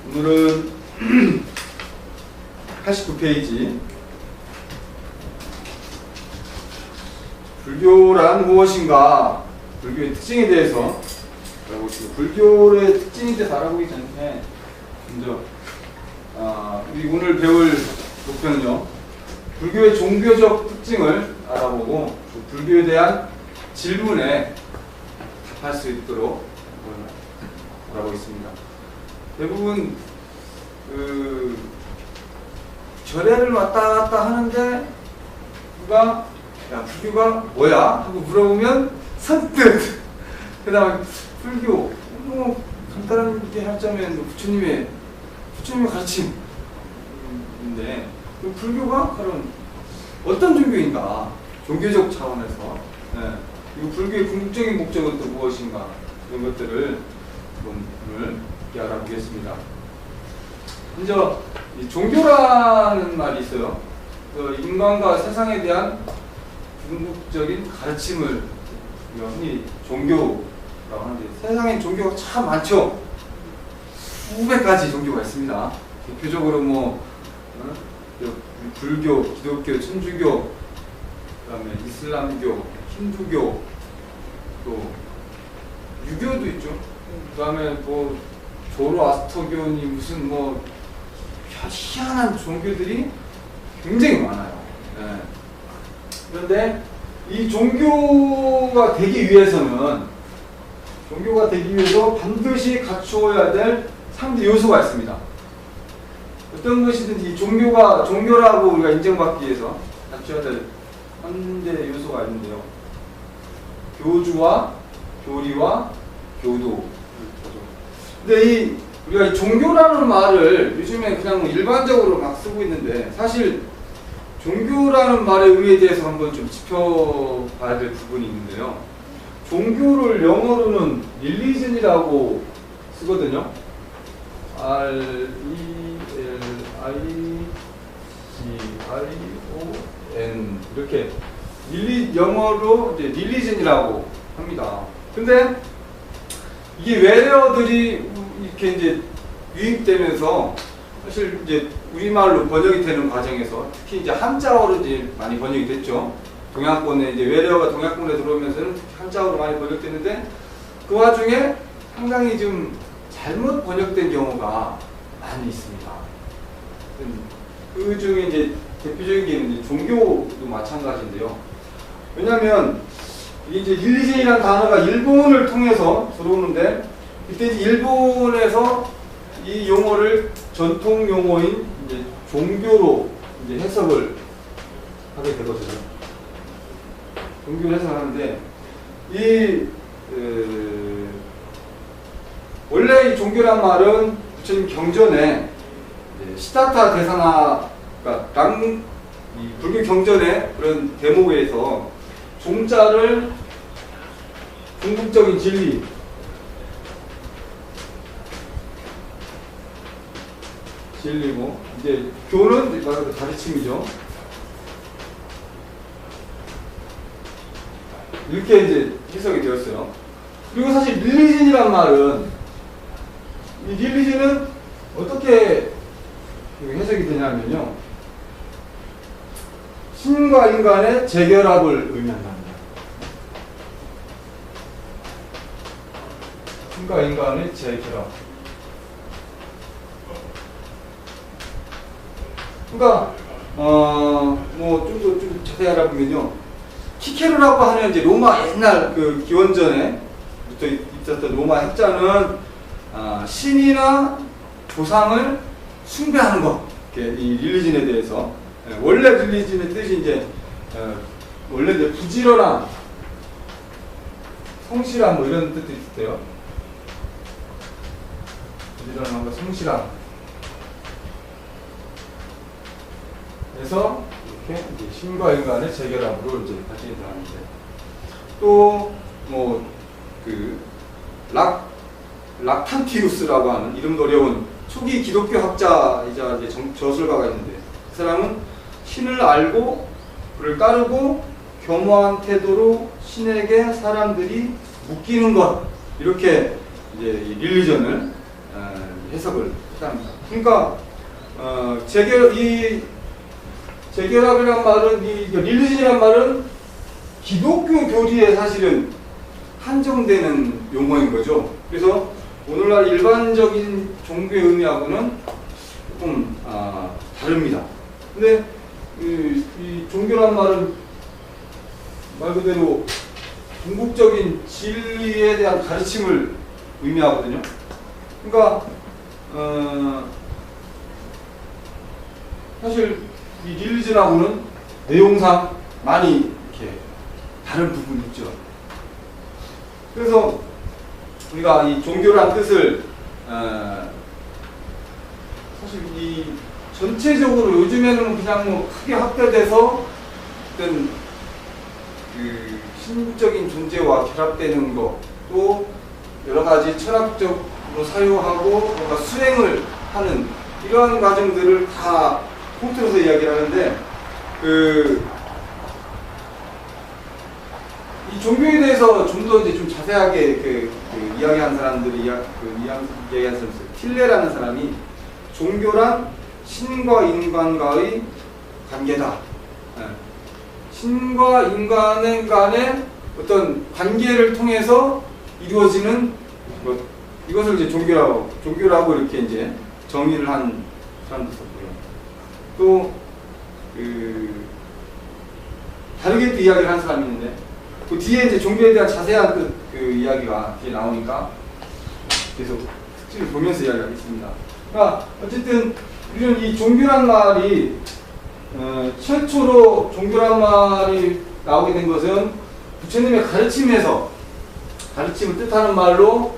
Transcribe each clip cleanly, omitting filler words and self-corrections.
오늘은 89페이지 불교란 무엇인가, 불교의 특징에 대해서 알아보겠습니다. 불교의 특징에 대해서 알아보기 전에 먼저 우리 오늘 배울 목표는요, 불교의 종교적 특징을 알아보고 불교에 대한 질문에 답할 수 있도록 알아보겠습니다. 대부분 절에를 왔다 갔다 하는데 누가 야 불교가 뭐야? 하고 물어보면 선뜻 그 다음에 불교 뭐 간단하게 하자면 부처님의 가르침인데 불교가 그런 어떤 종교인가, 종교적 차원에서 그리고 불교의 궁극적인 목적은 또 무엇인가, 이런 것들을 오늘 알아보겠습니다. 먼저 이 종교라는 말이 있어요. 인간과 세상에 대한 궁극적인 가르침을 흔히 종교라고 하는데, 세상엔 종교가 참 많죠. 수백 가지 종교가 있습니다. 대표적으로 불교, 기독교, 천주교, 그다음에 이슬람교, 힌두교, 또 유교도 있죠. 그다음에 조로아스터교니 무슨 희한한 종교들이 굉장히 많아요. 그런데 이 종교가 되기 위해서 반드시 갖추어야 될 3대 요소가 있습니다. 어떤 것이든지 종교라고 우리가 인정받기 위해서 갖춰야 될 3대 요소가 있는데요. 교주와 교리와 교도. 근데 우리가 이 종교라는 말을 요즘에 그냥 일반적으로 막 쓰고 있는데, 사실 종교라는 말의 의미에 대해서 한번 좀 짚어봐야 될 부분이 있는데요. 종교를 영어로는 religion이라고 쓰거든요. R-E-L-I-G-I-O-N 이렇게 영어로 이제 religion이라고 합니다. 근데 이게 외래어들이 이렇게 이제 유입되면서 사실 이제 우리말로 번역이 되는 과정에서 특히 이제 한자어로 이제 많이 번역이 됐죠. 동양권에 이제 외래어가 동양권에 들어오면서는 특히 한자어로 많이 번역됐는데, 그 와중에 상당히 좀 잘못 번역된 경우가 많이 있습니다. 그 중에 이제 대표적인 게 이제 종교도 마찬가지인데요. 왜냐하면 이제 릴리전이라는 단어가 일본을 통해서 들어오는데, 이때 이제 일본에서 이 용어를 전통 용어인 이제 종교로 이제 해석을 하게 되거든요. 종교를 해석하는데, 원래 이 종교란 말은 부처님 경전에 시다타 대사나가 이 불교 경전의 그런 대목에서 종자를 궁극적인 진리고, 이제 교는 말 그대로 가르침이죠. 이렇게 이제 해석이 되었어요. 그리고 사실 릴리전이란 말은, 이 릴리전은 어떻게 해석이 되냐면요, 신과 인간의 재결합을 의미한답니다. 신과 인간의 재결합. 그러니까 좀 자세히 알아보면요, 키케르라고 하는 이제 로마 옛날 그 기원전에부터 있었던 로마 학자는 신이나 조상을 숭배하는 것, 이 릴리전에 대해서. 원래 릴리전의 뜻이 이제 원래 이제 부지런함, 성실함 이런 뜻도 있대요. 부지런함과 성실함. 그래서 이렇게 이제 신과 인간의 재결합으로 이제 같이 하는데, 또 락탄티우스라고 하는 이름도 어려운 초기 기독교 학자이자 이제 저술가가 있는데, 그 사람은 신을 알고 그를 따르고 겸허한 태도로 신에게 사람들이 묶이는 것, 이렇게 이제 이 릴리전을 해석을 합니다. 그러니까 재결합이란 말은 릴리진이란 말은 기독교 교리에 사실은 한정되는 용어인 거죠. 그래서 오늘날 일반적인 종교의 의미하고는 조금 다릅니다. 근데 이 종교란 말은 말 그대로 궁극적인 진리에 대한 가르침을 의미하거든요. 그러니까 사실 이 릴리전하고는 내용상 많이 이렇게 다른 부분이 있죠. 그래서 우리가 이 종교란 뜻을 사실 이 전체적으로 요즘에는 그냥 뭐 크게 확대돼서 어떤 그 신적인 존재와 결합되는 것, 또 여러 가지 철학적으로 사유하고 뭔가 수행을 하는 이러한 과정들을 다 통틀어서 이야기를 하는데, 이 종교에 대해서 좀 더 이제 좀 자세하게 이야기한 사람들이 이야기한 사람이 있어요. 틸레라는 사람이 종교란 신과 인간과의 관계다. 신과 인간 간의 어떤 관계를 통해서 이루어지는 것, 이것을 이제 종교라고 이렇게 이제 정의를 한 사람도 있었고요. 또 다르게 또 이야기를 한 사람이 있는데, 그 뒤에 이제 종교에 대한 자세한 그 이야기가 뒤에 나오니까 계속 특징을 보면서 이야기하겠습니다. 그러니까 어쨌든 우리는 이 종교란 말이 최초로 종교란 말이 나오게 된 것은 부처님의 가르침을 뜻하는 말로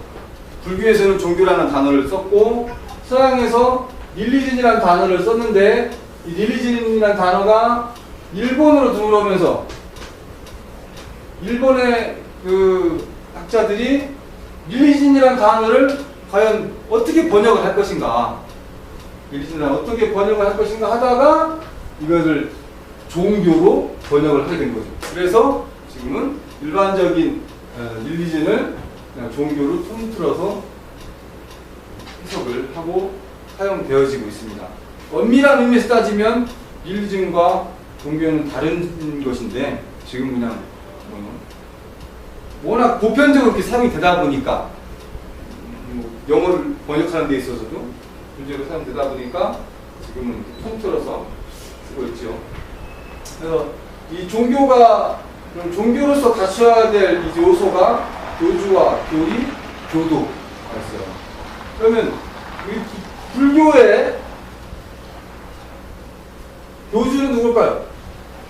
불교에서는 종교라는 단어를 썼고, 서양에서 릴리전이라는 단어를 썼는데, 이 릴리전이라는 단어가 일본으로 들어오면서 일본의 그 학자들이 릴리전이라는 단어를 과연 어떻게 번역을 할 것인가, 릴리전을 어떻게 번역을 할 것인가 하다가 이것을 종교로 번역을 하게 된 거죠. 그래서 지금은 일반적인 릴리전을 그냥 종교로 통틀어서 해석을 하고 사용되어지고 있습니다. 엄밀한 의미에서 따지면 릴리전과 종교는 다른 것인데, 지금 그냥 워낙 보편적으로 이렇게 사용이 되다 보니까, 영어를 번역하는 데 있어서도 문제로 사용되다 보니까 지금은 통틀어서 쓰고 있죠. 그래서 이 종교로서 갖춰야 될 이 요소가 교주와 교리, 교도가 있어요. 그러면 이 불교의 교주는 누굴까요?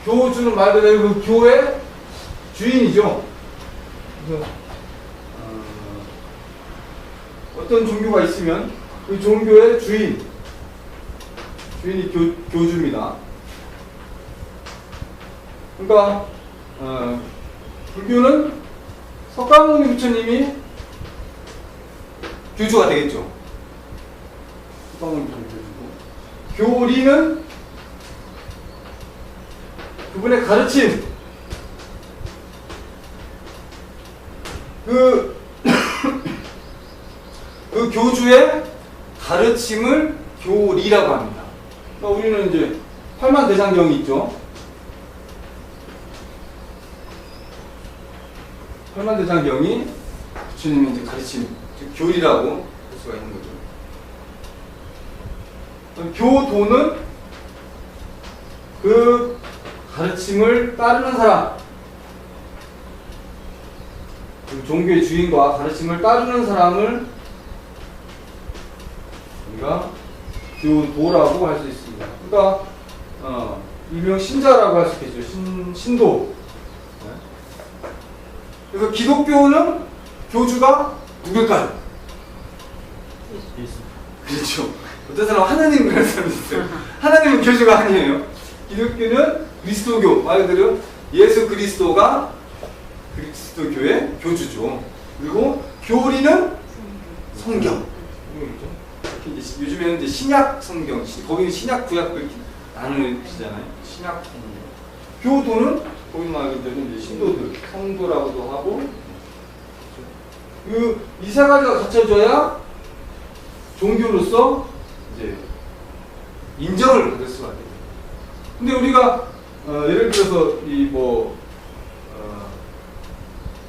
교주는 말 그대로 그 교의 주인이죠. 그래서 어떤 종교가 있으면 그 종교의 주인이 교주입니다. 그러니까 불교는 석가모니 부처님이 교주가 되겠죠. 석가모니 부처님 교주고, 교리는 그분의 가르침, 그 교주의 가르침을 교리라고 합니다. 그러니까 우리는 이제 팔만대장경이 있죠. 팔만대장경이 부처님의 이제 가르침, 즉 교리라고 볼 수가 있는 거죠. 교도는 그 가르침을 따르는 사람, 그 종교의 주인과 가르침을 따르는 사람을 우리가 교도라고 할 수 있습니다. 그러니까 일명 신자라고 할 수 있겠죠. 신도. 그래서 기독교는 교주가 누굴까요? 그렇죠. 어떤 사람은 하나님 그런 사람이 있어요. 하나님은 교주가 아니에요. 기독교는 그리스도교, 말 그대로 예수 그리스도가 그리스도교의 교주죠. 그리고 교리는 성경. 요즘에는 이제 신약 성경, 거기는 신약 구약을 나누시잖아요. 신약 성경. 교도는 거기 말 그대로 이제 신도들, 성도라고도 하고, 이 세 가지가 갖춰져야 종교로서 이제 인정을 받을 수가 있어요. 근데 우리가 예를 들어서 이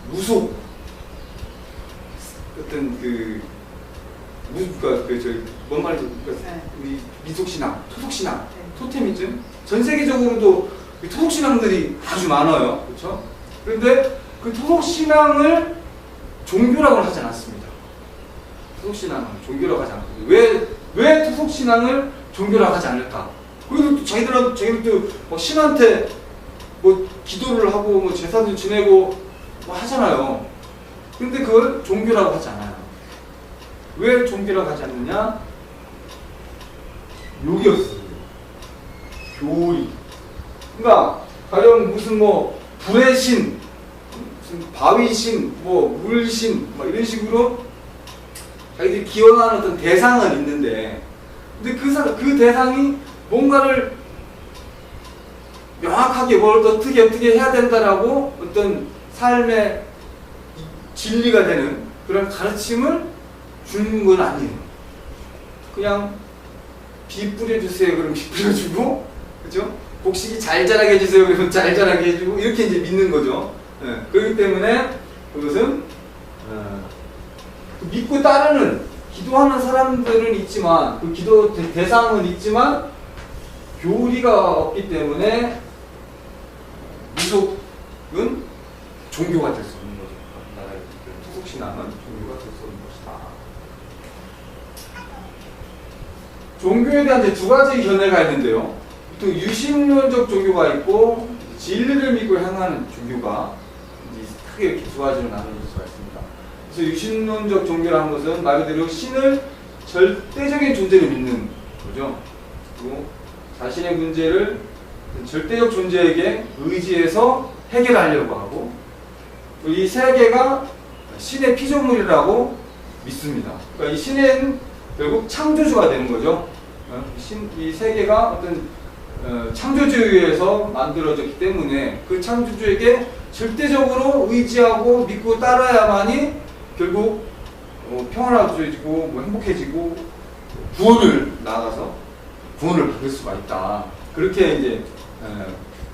무속 어떤 뭔 말이죠? 우리 미속신앙, 토속신앙, 토테미즘 전 세계적으로도 토속신앙들이 아주 많아요. 그렇죠? 그런데 그 토속신앙을 종교라고 하지 않았습니다. 토속신앙은 종교라고 하지 않고 왜 토속신앙을 종교라고 하지 않을까? 그래도 자기들도 신한테 기도를 하고 제사도 지내고 하잖아요. 근데 그걸 종교라고 하지 않아요. 왜 종교라고 하지 않느냐? 여기였어요. 교리. 그러니까 가령 무슨 불의 신, 무슨 바위 신, 물신 이런 식으로 자기들이 기원하는 어떤 대상은 있는데, 근데 그 대상이 뭔가를 명확하게 뭘 어떻게 해야 된다라고 어떤 삶의 진리가 되는 그런 가르침을 주는 건 아니에요. 그냥 비 뿌려주세요. 그러면 비 뿌려주고, 그죠? 곡식이 잘 자라게 해주세요. 그러면 잘 자라게 해주고, 이렇게 이제 믿는 거죠. 네. 그렇기 때문에 그것은 믿고 따르는 기도하는 사람들은 있지만 그 기도 대상은 있지만 교리가 없기 때문에 무속은 종교가 될 수 없는 거죠. 나라의 토속신앙은 종교가 될 수 없는 것이다. 종교에 대한 이제 두 가지 견해가 있는데요. 또 유신론적 종교가 있고 진리를 믿고 행하는 종교가 이제 크게 이렇게 두 가지로 나눌 수가 있습니다. 그래서 유신론적 종교라는 것은 말 그대로 신을 절대적인 존재를 믿는 거죠. 그리고 자신의 문제를 절대적 존재에게 의지해서 해결하려고 하고, 이 세계가 신의 피조물이라고 믿습니다. 그러니까 이 신은 결국 창조주가 되는 거죠. 이 세계가 어떤 창조주에 의해서 만들어졌기 때문에 그 창조주에게 절대적으로 의지하고 믿고 따라야만이 결국 평안해지고 행복해지고 구원을 나아가서 구원을 받을 수가 있다. 그렇게 이제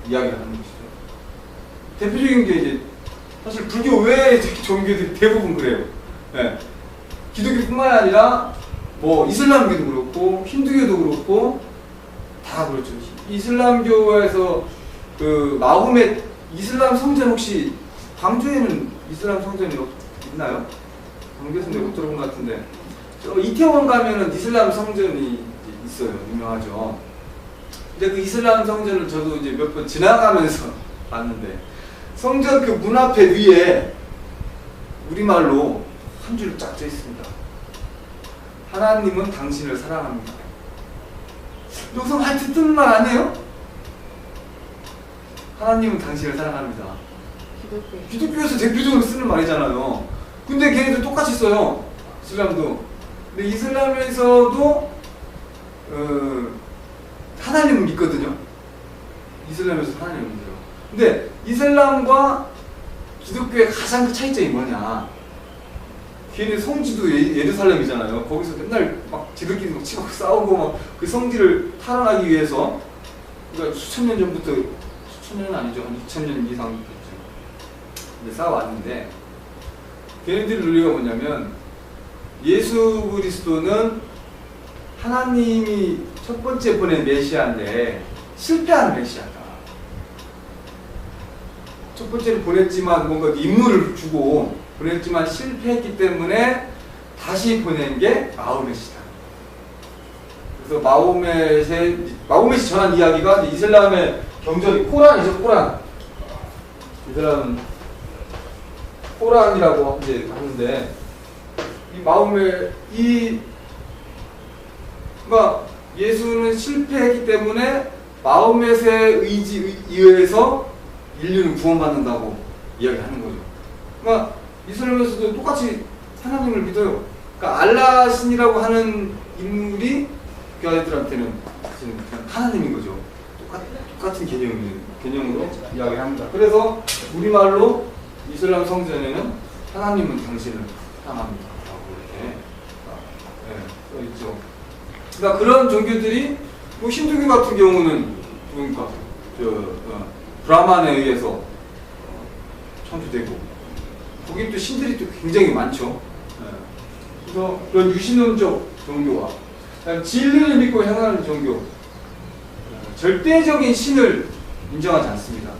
이야기를 하는 것이죠. 대표적인 게 이제 사실 불교 외의 종교들이 대부분 그래요. 네. 기독교뿐만 아니라 이슬람교도 그렇고 힌두교도 그렇고 다 그렇죠. 이슬람교에서 그 마호멧 이슬람 성전 혹시 광주에는 이슬람 성전이 있나요? 광주에서는 내가 못 들어본 것 같은데 이태원 가면은 이슬람 성전이 있어요. 유명하죠. 근데 그 이슬람 성전을 저도 이제 몇 번 지나가면서 봤는데 성전 그 문 앞에 위에 우리말로 한 줄 쫙 써 있습니다. 하나님은 당신을 사랑합니다. 여기서 많이 듣는 말 아니에요? 하나님은 당신을 사랑합니다. 기독교에서 대표적으로 쓰는 말이잖아요. 근데 걔네들 똑같이 써요. 이슬람도. 근데 이슬람에서도 하나님을 믿거든요. 이슬람에서 하나님을 믿어요. 근데 이슬람과 기독교의 가장 큰 차이점이 뭐냐? 걔네 성지도 예루살렘이잖아요. 거기서 맨날 막 지들끼리 막 치고 싸우고 막 그 성지를 탈환하기 위해서, 그러니까 수천 년 전부터, 수천 년은 아니죠. 한 2000년 이상 됐죠. 근데 싸워왔는데 걔네들의 논리가 뭐냐면 예수 그리스도는 하나님이 첫 번째 보낸 메시아인데 실패한 메시아다. 첫 번째를 보냈지만 뭔가 임무를 주고 보냈지만 실패했기 때문에 다시 보낸 게 마호멧이다. 그래서 마호멧이 전한 이야기가 이슬람의 경전이 코란이죠. 코란. 이슬람은 코란이라고 이제 하는데 그러니까 예수는 실패했기 때문에 마호멧의 의지에 의해서 인류는 구원받는다고 이야기하는 거죠. 그러니까 이슬람에서도 똑같이 하나님을 믿어요. 그러니까 알라 신이라고 하는 인물이 그 아이들한테는 그냥 하나님인 거죠. 똑같은 개념으로 이야기합니다. 그래서 우리말로 이슬람 성전에는 하나님은 당신을 사랑합니다 라고 이렇게 있죠. 그러니까 그런 종교들이 뭐 힌두교 같은 경우는 그러니까 브라만에 의해서 창조되고 거기 또 신들이 또 굉장히 많죠. 그래서 그런 유신론적 종교와 진리를 믿고 행하는 종교, 절대적인 신을 인정하지 않습니다.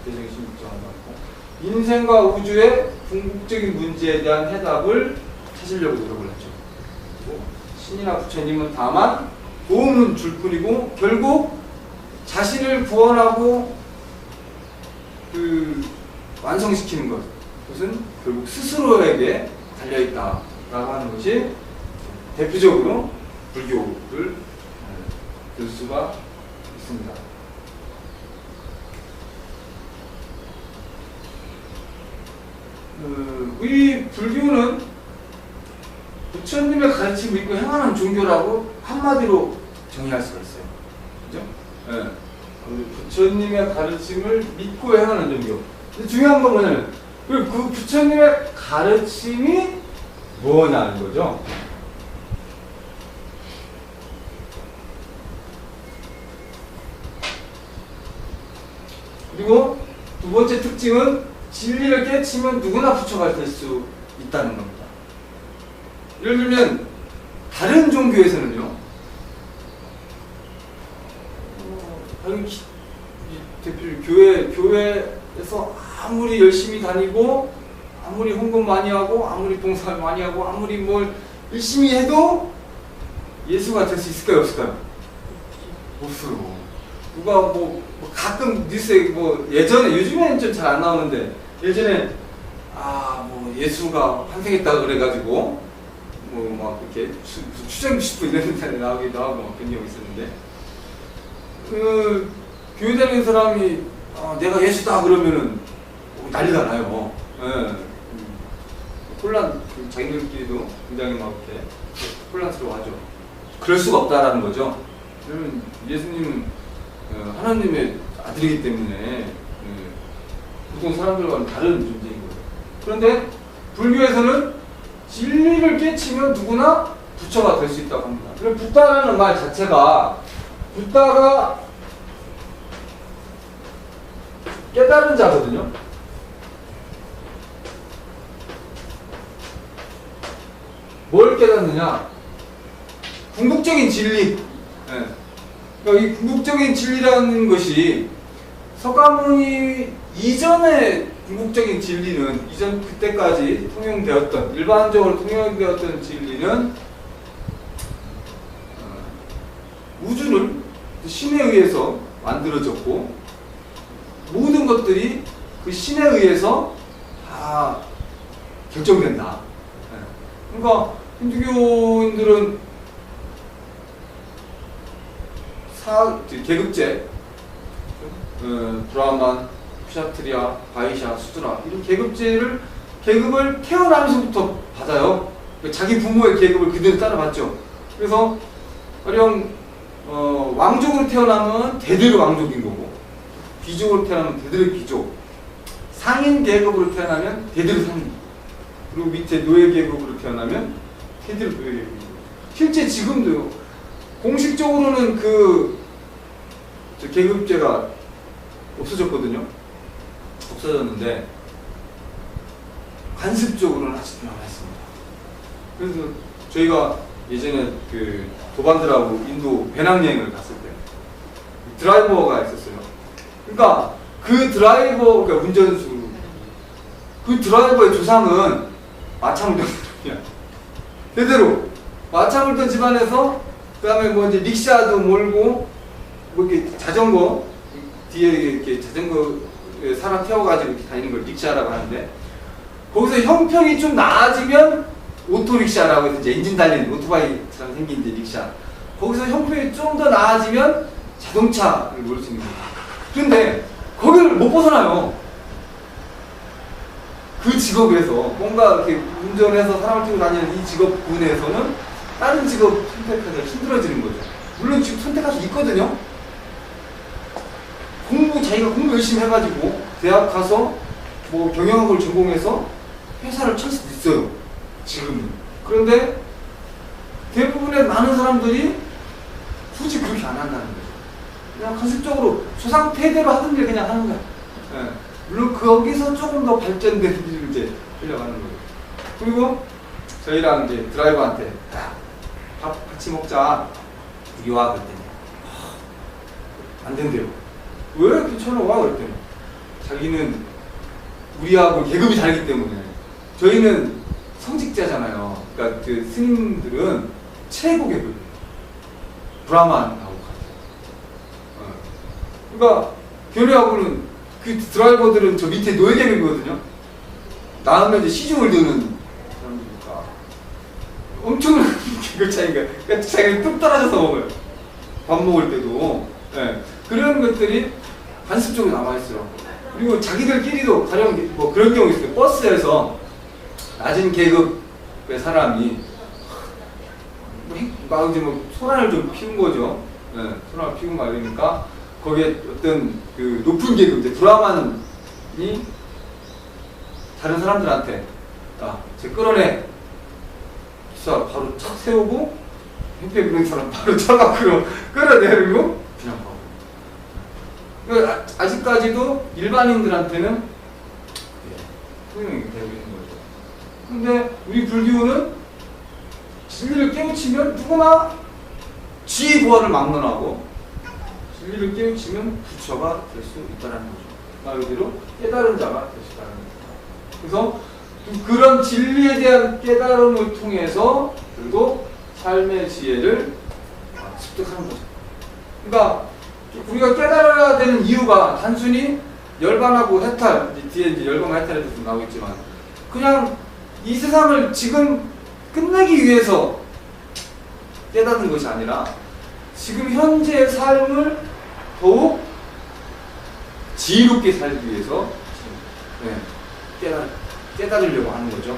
절대적인 신을 인정하지 않고 인생과 우주의 궁극적인 문제에 대한 해답을 찾으려고 노력을 했죠. 신이나 부처님은 다만 도움은 줄 뿐이고 결국 자신을 구원하고 완성시키는 것은 결국 스스로에게 달려있다라고 하는 것이 대표적으로 불교를 들 수가 있습니다. 우리 불교는 부처님의 가르침을 믿고 행하는 종교라고 한마디로 정의할 수가 있어요. 그죠? 네. 부처님의 가르침을 믿고 행하는 종교. 근데 중요한 건 뭐냐면 그 부처님의 가르침이 뭐냐는 거죠. 그리고 두 번째 특징은 진리를 깨치면 누구나 부처가 될 수 있다는 겁니다. 예를 들면 다른 종교에서는요, 대표 교회에서 아무리 열심히 다니고 아무리 헌금 많이 하고 아무리 봉사 많이 하고 아무리 뭘 열심히 해도 예수가 될 수 있을까요, 없을까요? 없어요. 누가 뭐 가끔 뉴스에 뭐 예전에 요즘에는 좀 잘 안 나오는데 예전에 뭐 예수가 환생했다 그래가지고 뭐 막 이렇게 추정식도 이런 데 나오기도 하고 막 그런 경우 있었는데 그 교회 다니는 사람이 내가 예수다 그러면은 난리가 나요. 예. 혼란 자기들끼리도 굉장히 막 이렇게 혼란스러워하죠. 그럴 수가 없다라는 거죠. 왜냐면 예수님은 하나님의 아들이기 때문에 보통 사람들과는 다른 존재인 거예요. 그런데 불교에서는 진리를 깨치면 누구나 부처가 될 수 있다고 합니다. 그럼 붓다라는 말 자체가 붓다가 깨달은 자거든요. 뭘 깨닫느냐? 궁극적인 진리. 네. 그러니까 이 궁극적인 진리라는 것이 서가모니 이전의 궁극적인 진리는 그때까지 통용되었던 일반적으로 통용되었던 진리는 우주는 신에 의해서 만들어졌고 모든 것들이 그 신에 의해서 다 결정된다. 그러니까 힌두교인들은 계급제, 브라만, kshatriya, 바이샤, 수드라 이런 계급을 태어나면서부터 받아요. 자기 부모의 계급을 그대로 따라받죠. 그래서 가령 왕족으로 태어나면 대대로 왕족인 거고 귀족으로 태어나면 대대로 귀족, 상인 계급으로 태어나면 대대로 상인, 그리고 밑에 노예 계급으로 태어나면 대대로 노예 계급. 실제 지금도요. 공식적으로는 계급제가 없어졌거든요. 없어졌는데 관습적으로는 아직도 남아있습니다. 그래서 저희가 예전에 도반들하고 인도 배낭여행을 갔을 때 드라이버가 있었어요. 그러니까 그러니까 운전수, 그 드라이버의 조상은 마차 물던 사람이야. 대대로 마차 물던 집안에서 그 다음에 뭐 이제 릭샤도 몰고 뭐 이렇게 자전거 뒤에 이렇게 자전거에 사람 태워가지고 이렇게 다니는 걸 릭샤라고 하는데 거기서 형편이 좀 나아지면 오토릭샤라고 해서 이제 엔진 달린 오토바이처럼 생긴 이제 릭샤. 거기서 형편이 좀 더 나아지면 자동차를 몰 수 있는 거예요. 그런데 거기를 못 벗어나요. 그 직업에서 뭔가 이렇게 운전해서 사람을 태우고 다니는 이 직업군에서는 다른 직업 선택하기가 힘들어지는 거죠. 물론 지금 선택할 수 있거든요. 자기가 공부 열심히 해가지고 대학 가서 뭐 경영학을 전공해서 회사를 찰 수도 있어요. 지금은. 그런데 대부분의 많은 사람들이 굳이 그렇게 안 한다는 거죠. 그냥 concep적으로 조상태대로 하던 일 그냥 하는 거야. 예. 물론 거기서 조금 더 발전된 일을 이제 하려고 하는 거예요. 그리고 저희랑 이제 드라이버한테 밥 같이 먹자. 우리 와 그랬더니 안 된대요. 왜 괜찮아 와 그랬더니 자기는 우리하고 계급이 다르기 때문에 저희는 성직자잖아요. 그러니까 그 스님들은 최고 계급 브라만하고 같아요. 그러니까 교류하고는 그 드라이버들은 저 밑에 노예 계급이거든요. 나오면 이제 시중을 드는 사람들이니까 엄청난 계급 차이가. 그러니까 자기는 뚝 떨어져서 먹어요. 밥 먹을 때도. 네. 그런 것들이 관습적으로 남아있어요. 그리고 자기들끼리도 가령 뭐 그런 경우 있어요. 버스에서 낮은 계급의 사람이 막 이제 뭐 소란을 좀 피운 거죠. 네. 소란을 피우고 말이니까 거기에 어떤 그 높은 계급, 이제 브라만이 다른 사람들한테 쟤 끌어내. 기사 바로 착 세우고 행패 부는 사람 바로 쳐갖고 끌어내리고 그냥 가고. 그러니까 아직까지도 일반인들한테는 통용이 되고 있는 거죠. 근데 우리 불교는 진리를 깨우치면 누구나 지구화를 막론하고 진리를 깨우치면 부처가 될 수 있다는 거죠. 말 그대로 깨달은 자가 될 수 있다는 거죠. 그래서 그런 진리에 대한 깨달음을 통해서 그리고 삶의 지혜를 습득하는 거죠. 그러니까 우리가 깨달아야 되는 이유가 단순히 열반하고 해탈, 뒤에 이제 열반과 해탈에 대해서 나오겠지만 그냥 이 세상을 지금 끝내기 위해서 깨닫는 것이 아니라 지금 현재의 삶을 더욱 지혜롭게 살기 위해서 깨달으려고 하는 거죠.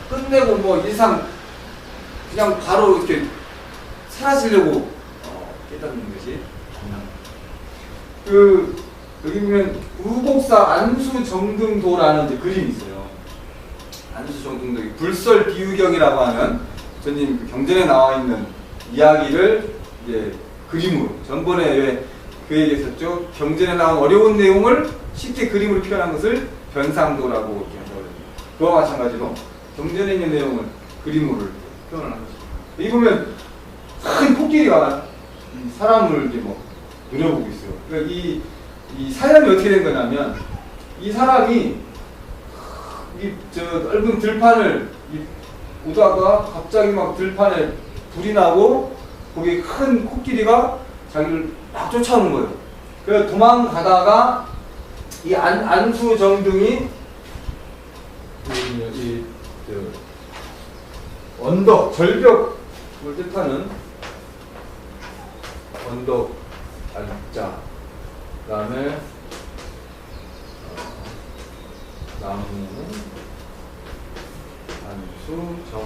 끝내고 뭐 일상 그냥 바로 이렇게 사라지려고 깨닫는 것이 여기 보면 우복사 안수정등도라는 이제 그림이 있어요. 안수정등도 불설 비유경이라고 하는 전님 그 경전에 나와 있는 이야기를 이제 그림으로 전번에 왜 그 얘기했었죠. 경전에 나온 어려운 내용을 쉽게 그림으로 표현한 것을 변상도라고 이렇게 하거든요. 그와 마찬가지로 경전에 있는 내용을 그림으로 표현을 하는 거죠. 여기 보면 큰 코끼리가 사람을 이제 뭐 노려보고 있어요. 그러니까 이 사연이 어떻게 된 거냐면 이 사람이 저 넓은 들판을 오다가 갑자기 막 들판에 불이 나고 거기 큰 코끼리가 자기를 막 쫓아오는 거예요. 그래서 도망가다가 이 안수정등이 언덕, 절벽을 뜻하는 언덕 안자, 그 다음에 나무 안수정등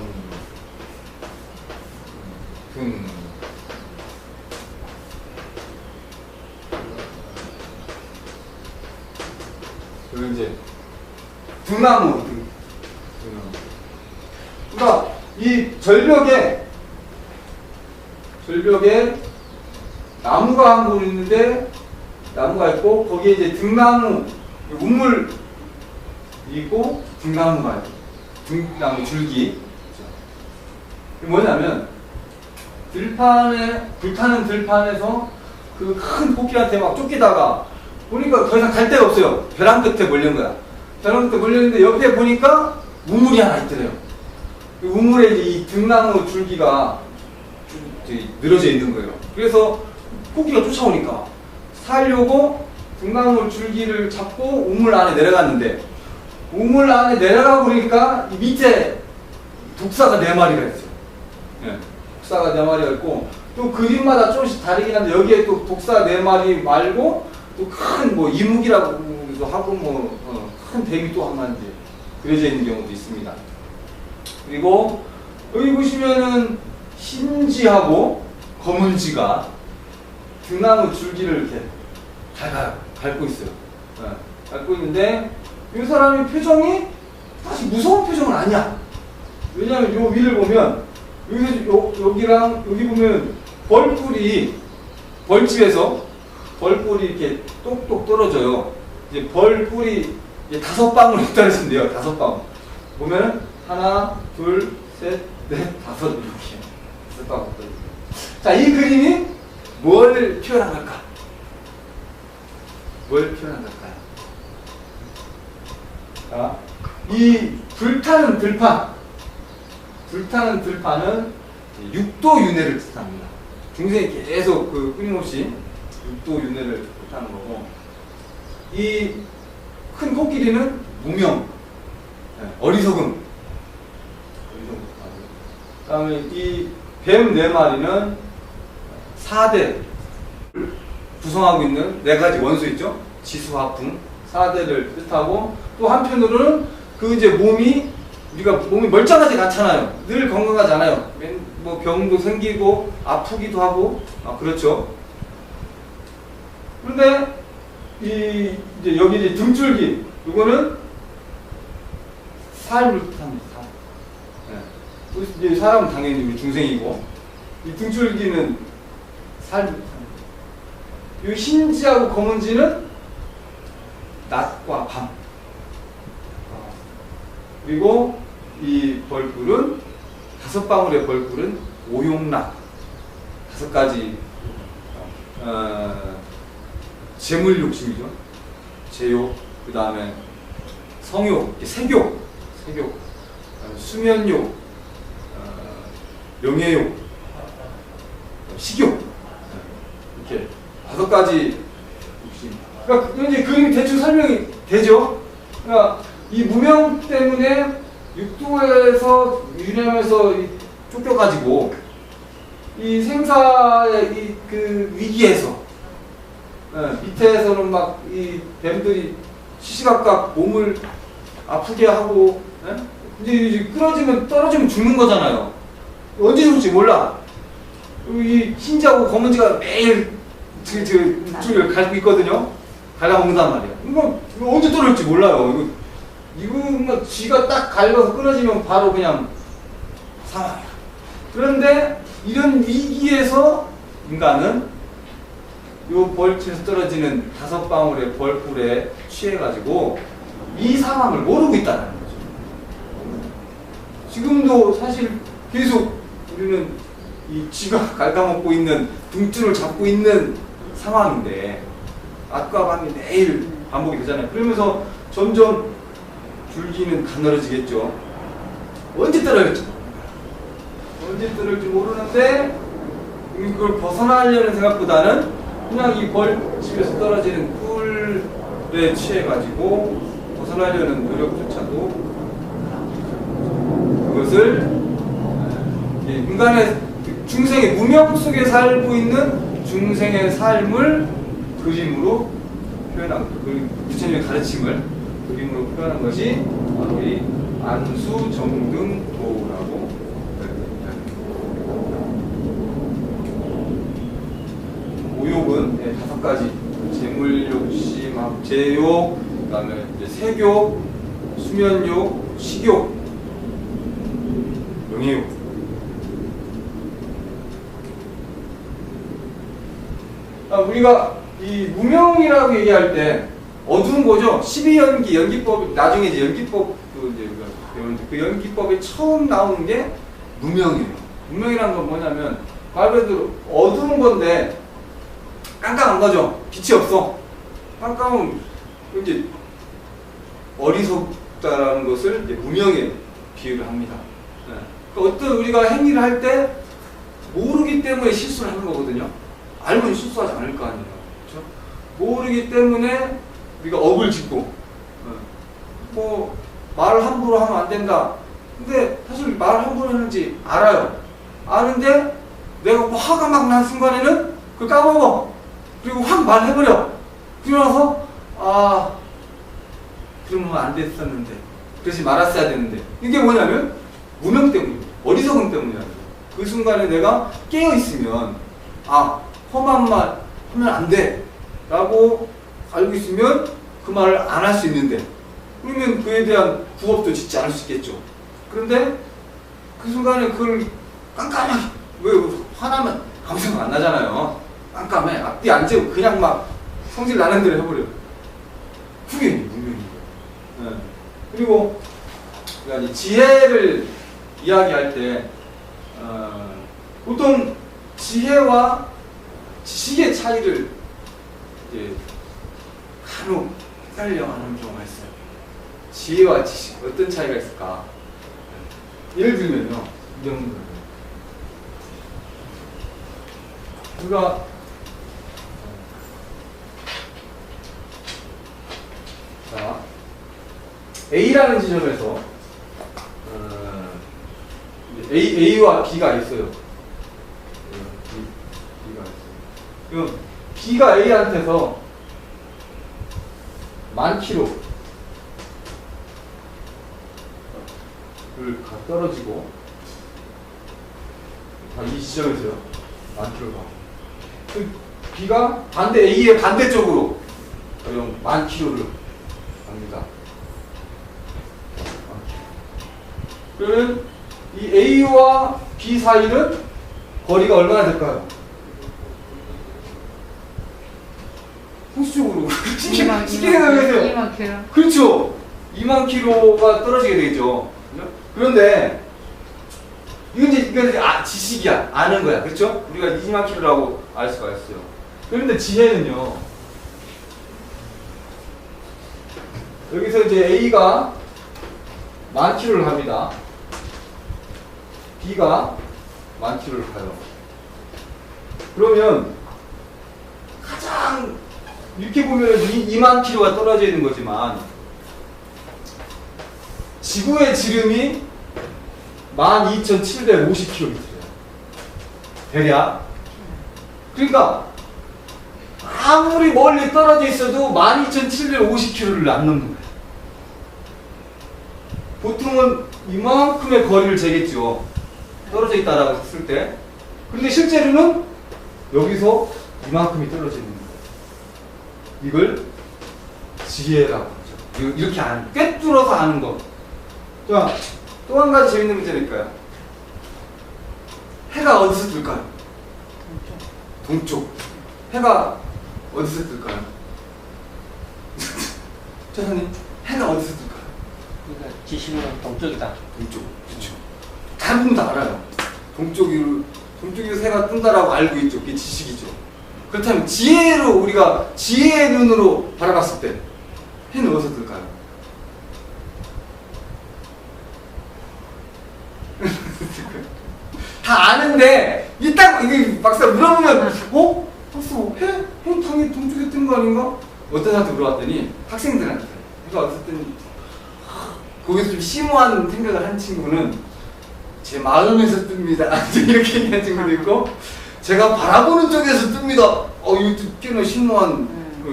그리고 이제 등나무 등. 그러니까 이 절벽에 나무가 한 그루 있는데 나무가 있고 거기에 이제 등나무 우물 있고 등나무가 있고 등나무 줄기. 그게 뭐냐면 불타는 들판에서 그 큰 코끼리한테 막 쫓기다가 보니까 더 이상 갈 데가 없어요. 벼랑 끝에 몰린 거야. 벼랑 끝에 몰렸는데 옆에 보니까 우물이 하나 있더래요. 그 우물에 이제 이 등나무 줄기가 늘어져 있는 거예요. 그래서 코끼리가 쫓아오니까 살려고 등나무 줄기를 잡고 우물 안에 내려갔는데 우물 안에 내려가고 그러니까 이 밑에 독사가 4마리가 있어요. 네. 독사가 4마리가 있고 또 그림마다 조금씩 다르긴 한데 여기에 또 독사 4마리 말고 또 큰 뭐 이묵이라고도 하고 큰 뱀이 또 한 마리 그려져 있는 경우도 있습니다. 그리고 여기 보시면은 흰지하고 검은지가 등나무 줄기를 이렇게 밟고 있어요. 밟고 있는데 이 사람의 표정이 사실 무서운 표정은 아니야. 왜냐하면 이 위를 보면 여기서 여기랑 여기 보면 벌꿀이 벌집에서 벌꿀이 이렇게 똑똑 떨어져요. 이제 벌꿀이 이제 5방울 떨어진대요. 5방울. 보면 하나, 둘, 셋, 넷, 5 이렇게 5방울 떨어져요. 자, 이 그림이 뭘 표현한 걸까? 뭘 표현한 걸까요? 자, 이 불타는 들판은 육도윤회를 뜻합니다. 중생이 계속 끊임없이 육도윤회를 뜻하는 거고, 이 큰 코끼리는 무명, 어리석음. 그 다음에 이 뱀 4마리는 4대 구성하고 있는 4가지 원소 있죠? 지수화풍 4대를 뜻하고, 또 한편으로는 이제 몸이 멀쩡하지 않잖아요. 늘 건강하지 않아요. 뭐 병도 생기고 아프기도 하고, 그렇죠. 그런데 이제 여기 이제 등줄기, 이거는 삶을 뜻합니다. 네. 이제 사람은 당연히 우리 중생이고, 이 등줄기는 삶을 뜻합니다. 이 흰지하고 검은지는 낮과 밤. 그리고 이 벌꿀은 5방울의 벌꿀은 오용락, 5가지 재물 욕심이죠. 재욕, 그 다음에 성욕, 색욕, 수면욕, 명예욕, 식욕, 이렇게 5가지 욕심. 그러니까 이제 그림이 대충 설명이 되죠. 그러니까 이 무명 때문에 육도에서 유념해서 쫓겨가지고 이 생사의 위기에서, 밑에서는 막 이 뱀들이 시시각각 몸을 아프게 하고, 이제 끊어지면 떨어지면 죽는 거잖아요. 언제 죽을지 몰라. 이 흰지하고 검은지가 매일 줄을 갈고 있거든요. 갈아먹는단 말이에요. 이거 언제 떨어질지 몰라요. 이거 쥐가 딱 갈려서 끊어지면 바로 그냥 사망이야. 그런데 이런 위기에서 인간은 요 벌집에서 떨어지는 5방울의 벌꿀에 취해가지고 이 상황을 모르고 있다는 거죠. 지금도 사실 계속 우리는 이 쥐가 갉아먹고 있는 등줄을 잡고 있는 상황인데, 낮과 밤이 매일 반복이 되잖아요. 그러면서 점점 줄기는 가늘어지겠죠. 언제 떨어질지 모르는데, 그걸 벗어나려는 생각보다는 그냥 이 벌집에서 떨어지는 꿀에 취해가지고 벗어나려는 노력조차도, 그것을 인간의 중생의 무명 속에 살고 있는 중생의 삶을 그림으로 표현하고, 부처님의 가르침을 그림으로 표현한 것이 바로 이 안수정등도라고. 오욕은 5가지, 재물욕심, 재욕, 그 다음에 색욕, 수면욕, 식욕, 명예욕. 우리가 이 무명이라고 얘기할 때 어두운 거죠. 12연기, 연기법, 나중에 이제 연기법도 이제 배우는데, 그 연기법에 처음 나오는 게 무명이에요. 무명이라는 건 뭐냐면 말 그대로 어두운 건데 깜깜한 거죠. 빛이 없어. 깜깜은 이제 어리석다라는 것을 이제 무명에 비유를 합니다. 네. 그러니까 어떤 우리가 행위를 할 때 모르기 때문에 실수를 하는 거거든요. 알면 실수하지 않을 거 아니에요. 그렇죠? 모르기 때문에 우리가 업을 짓고, 뭐 말을 함부로 하면 안 된다. 근데 사실 말을 함부로 하는지 알아요. 아는데 내가 뭐 화가 막 난 순간에는 그걸 까먹어. 그리고 확 말해버려. 그러고 나서 그러면 안 됐었는데, 그러지 말았어야 되는데, 이게 뭐냐면 무명 때문이에요. 어리석음 때문이에요. 그 순간에 내가 깨어있으면 험한 말 하면 안 돼 라고 알고 있으면 그 말을 안 할 수 있는데, 그러면 그에 대한 구업도 짓지 않을 수 있겠죠. 그런데 그 순간에 그걸 깜깜하게. 왜 화나면 아무 생각 안 나잖아요. 깜깜해. 앞뒤 안 재고 그냥 막 성질 나는 대로 해버려. 그게 문명인 거예요. 네. 그리고 그러니까 지혜를 이야기할 때 보통 지혜와 지식의 차이를 이제 간혹 헷갈려 하는 경우가 있어요. 지혜와 지식 어떤 차이가 있을까? 예를 들면요, 이런 거예요. 우리가 자 A라는 지점에서 A와 B가 있어요. B가 있어요. 그럼 B가 A한테서 10,000km를 떨어지고 이 지점에서요 10,000km를 가고 B가 반대 A의 반대쪽으로 10,000km를 갑니다. 그러면 이 A와 B 사이는 거리가 얼마나 될까요? 상수적으로 쉽게 생각해보세요. 2만 킬로. 그렇죠. 2만 킬로가 떨어지게 되죠. 그런데 이건 이제 지식이야. 아는 거야. 그렇죠? 우리가 2만 킬로라고 알 수가 있어요. 그런데 지혜는요. 여기서 이제 A가 10,000km를 갑니다. B가 10,000km를 가요. 그러면 가장 이렇게 보면 2만 킬로가 떨어져 있는 거지만 지구의 지름이 12,750km예요. 대략. 그러니까 아무리 멀리 떨어져 있어도 12,750km를 안 넘는 거예요. 보통은 이만큼의 거리를 재겠죠. 떨어져 있다라고 했을 때. 근데 실제로는 여기서 이만큼이 떨어져 있는 거예요. 이걸 지혜라고 하죠. 이렇게 꿰뚫어서 아는 거. 자, 또 한 가지 재밌는 문제니까요. 해가 어디서 뜰까요? 동쪽. 해가 어디서 뜰까요? 차장님, 해가 어디서 뜰까요? 그러니까 지식은 동쪽이다. 동쪽. 그렇죠. 대부분 다 알아요. 동쪽에서 해가 뜬다라고 알고 있죠. 그게 지식이죠. 그렇다면 지혜로 우리가 지혜의 눈으로 바라봤을 때 해는 어디서 뜰까요? 다 아는데 이게 막상 물어보면 벌써 해 당연히 동쪽에 뜬 거 아닌가? 어떤 사람한테 물어봤더니 학생들한테 해가 어디서 뜬 거기서 좀 심오한 생각을 한 친구는 제 마음에서 뜹니다. 이렇게 얘기한 친구도 있고 제가 바라보는 쪽에서 뜹니다. 이거 꽤나 심오한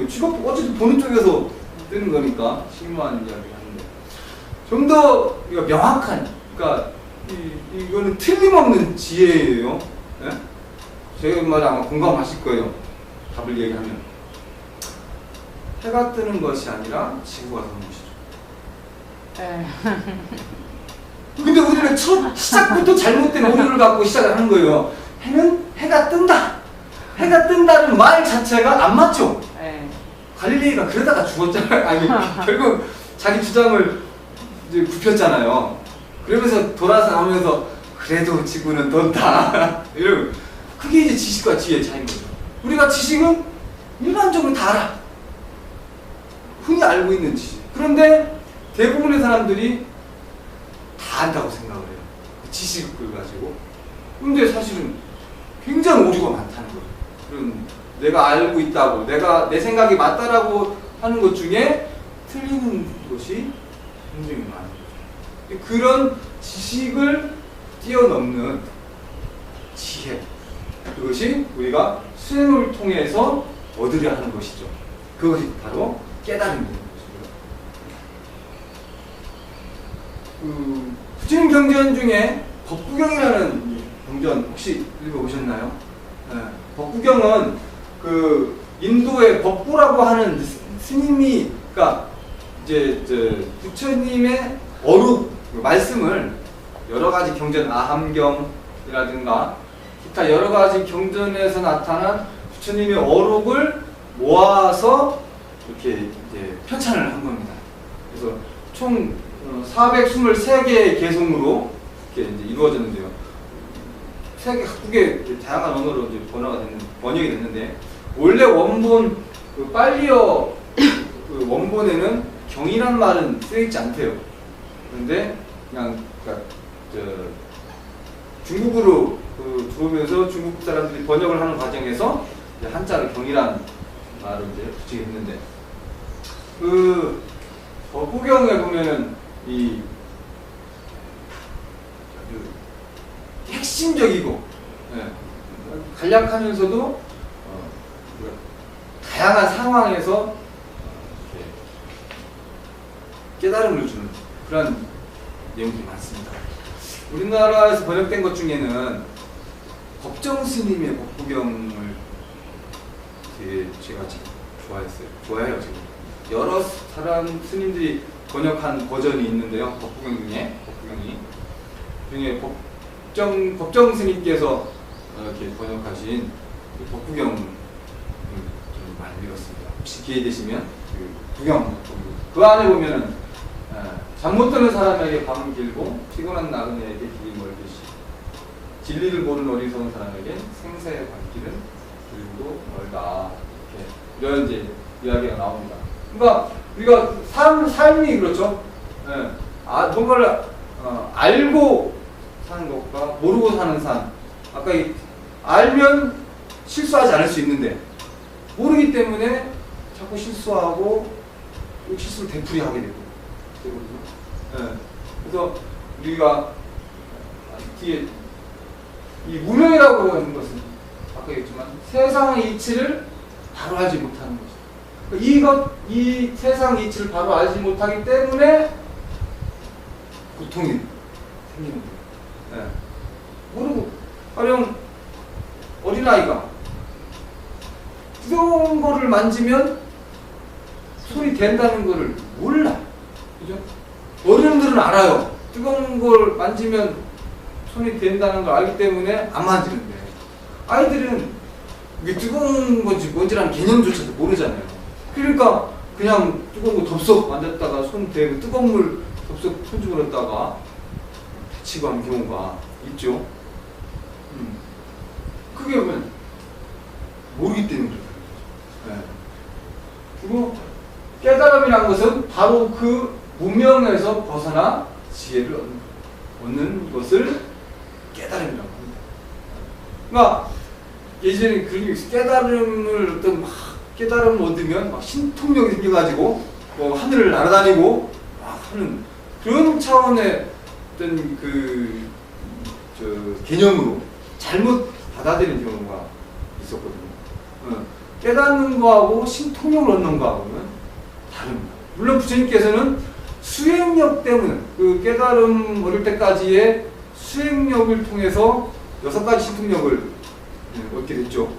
취업 어쨌든 보는 쪽에서 뜨는 거니까 심오한 이야기를 하는데 좀 더 명확한 그러니까 이거는 틀림없는 지혜예요. 네? 제 말에 아마 공감하실 거예요. 답을 얘기하면 해가 뜨는 것이 아니라 지구가 뜨는 것이죠. 근데 우리는 첫 시작부터 잘못된 오류를 갖고 시작을 하는 거예요. 해가 뜬다. 해가 뜬다는 말 자체가 안 맞죠. 갈릴레이가 그러다가 죽었잖아요. 아니 결국 자기 주장을 이제 굽혔잖아요. 그러면서 돌아서 나오면서 그래도 지구는 돈다. 이런 그게 이제 지식과 지혜의 차이인 거죠. 우리가 지식은 일반적으로 다 알아. 흔히 알고 있는 지식. 그런데 대부분의 사람들이 다 안다고 생각을 해요. 지식을 가지고. 근데 사실은 굉장히 오류가 많다는 거예요. 그런 내가 알고 있다고, 내 생각이 맞다라고 하는 것 중에 틀리는 것이 굉장히 많은 거죠. 그런 지식을 뛰어넘는 지혜. 그것이 우리가 수행을 통해서 얻으려 하는 것이죠. 그것이 바로 깨달음인 것이고요. 부처님 경전 중에 법구경이라는 경전 혹시 읽어보셨나요? 네. 법구경은 인도의 법구라고 하는 스님이 그러니까 이제 부처님의 어록 말씀을 여러 가지 경전 아함경 경전이라든가 기타 여러 가지 경전에서 나타난 부처님의 어록을 모아서 이렇게 이제 편찬을 한 겁니다. 그래서 총 423개의 개송으로 이렇게 이제 이루어졌는데요. 세계 각국의 다양한 언어로 이제 번역이 됐는데, 원래 원본 그 빨리어 그 원본에는 경이란 말은 쓰여있지 않대요. 그런데 그냥 그러니까 중국으로 들어오면서 중국 사람들이 번역을 하는 과정에서 이제 한자로 경이란 말을 이제 붙이게 됐는데, 그 법구경에 보면은 이 핵심적이고, 예, 간략하면서도 다양한 상황에서 깨달음을 주는 그런 내용들이 많습니다. 우리나라에서 번역된 것 중에는 법정 스님의 법구경을 되게 제가 지금 좋아해요. 지금 여러 사람 스님들이 번역한 버전이 있는데요. 법구경이 중에 법정 스님께서 이렇게 번역하신 법구경을 좀 많이 읽었습니다. 혹시 기회 되시면 구경, 그 안에 보면은 잠 못 드는 사람에게 밤은 길고 피곤한 나그네에게 길이 멀듯이 진리를 모르는 어리석은 사람에게 생사의 발길은 길고 멀다, 이렇게 이런 이제 이야기가 나옵니다. 그러니까 우리가 삶이 그렇죠. 예. 뭔가를 알고 사는 것과 모르고 사는 삶. 아까 알면 실수하지 않을 수 있는데 모르기 때문에 자꾸 실수하고 실수를 되풀이하게 되거든요. 예. 그래서 우리가 뒤에 이 무명이라고 하는 것은 아까 얘기했지만 세상의 이치를 바로 알지 못하는 거죠. 이 세상의 이치를 바로 알지 못하기 때문에 고통이 생기는 거예요. 예. 모르고, 가령 어린아이가 뜨거운 거를 만지면 손이 된다는 거를 몰라. 그죠? 어른들은 알아요. 뜨거운 걸 만지면 손이 된다는 걸 알기 때문에 안 만지는데, 아이들은 이게 뜨거운 건지 뭔지라는 개념조차도 모르잖아요. 그러니까 그냥 뜨거운 거 덥석 만졌다가 손 대고 뜨거운 물 덥석 손 집어넣었다가 다치고 하는 경우가 있죠. 그게 왜? 모르기 때문에 그렇다. 네. 그리고 깨달음이라는 것은 바로 그 무명에서 벗어나 지혜를 얻는 것을 깨달음이라고 합니다. 그러니까 예전에 그런 게 있어요. 깨달음을 얻으면 막 신통력이 생겨가지고 하늘을 날아다니고 막 하는 그런 차원의 어떤 개념으로 잘못 받아들이는 경우가 있었거든요. 깨닫는 거하고 신통력을 얻는 거하고는 다릅니다. 물론 부처님께서는 수행력 때문에 그 깨달음 얻을 때까지의 수행력을 통해서 6가지 신통력을 얻게 됐죠.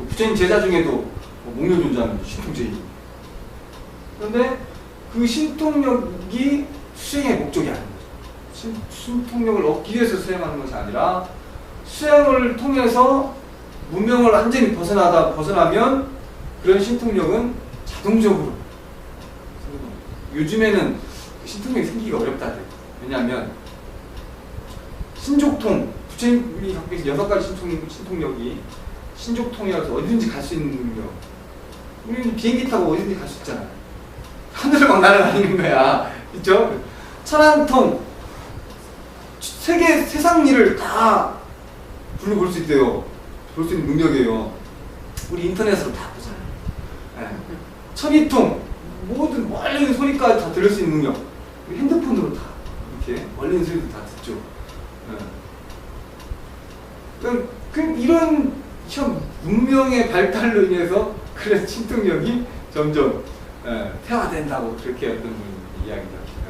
부처님 제자 중에도 목련존자는 신통제입니다. 그런데 그 신통력이 수행의 목적이 아닌 거죠. 신통력을 얻기 위해서 수행하는 것이 아니라 수행을 통해서 문명을 완전히 벗어나면 그런 신통력은 자동적으로, 요즘에는 신통력이 생기기가 어렵다. 왜냐하면 신족통, 부처님이 갖고 계신 6가지 신통력이 신족통이라서 어디든지 갈 수 있는 능력. 우리는 비행기 타고 어디든지 갈 수 있잖아요. 하늘을 막 날아다니는 거야. 그쵸? 천안통, 세상 일을 다 불러볼 수 있대요. 볼 수 있는 능력이에요. 우리 인터넷으로 다 보잖아요. 네. 천이통, 모든 멀리 있는 소리까지 다 들을 수 있는 능력. 핸드폰으로 다 이렇게 멀리 있는 소리도 다 듣죠. 네. 이런 현 문명의 발달로 인해서 그런 신통력이 점점 퇴화된다고 그렇게 어떤 분이 이야기를 하십니다.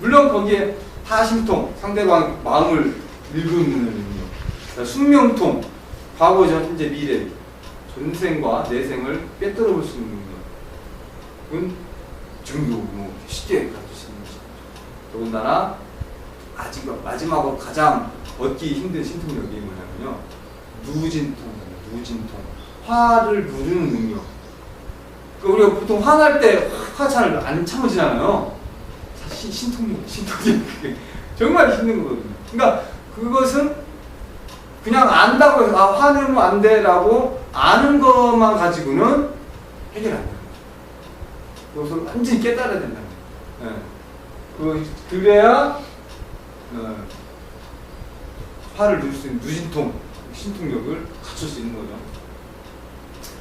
물론 거기에 타심통, 상대방 마음을 읽는 능력, 숙명통, 과거, 현재, 미래, 존생과 내생을 꿰뚫어 볼 수 있는 능력은 증도 쉽게 가질 수 있는 것입니다. 더군다나 아직 마지막으로 가장 얻기 힘든 신통력이 뭐냐면요. 누진통. 화를 누르는 능력. 그러니까 우리가 보통 화날 때 화 잘 안 참아지잖아요. 사실 신통력이 정말 힘든 거거든요. 그러니까 그것은 그냥 안다고 해서 화내면 안 돼라고 아는 것만 가지고는 해결 안 돼요. 그것을 완전히 깨달아야 된다. 네. 그래야 화를 누를 수 있는 누진통, 신통력을 갖출 수 있는 거죠.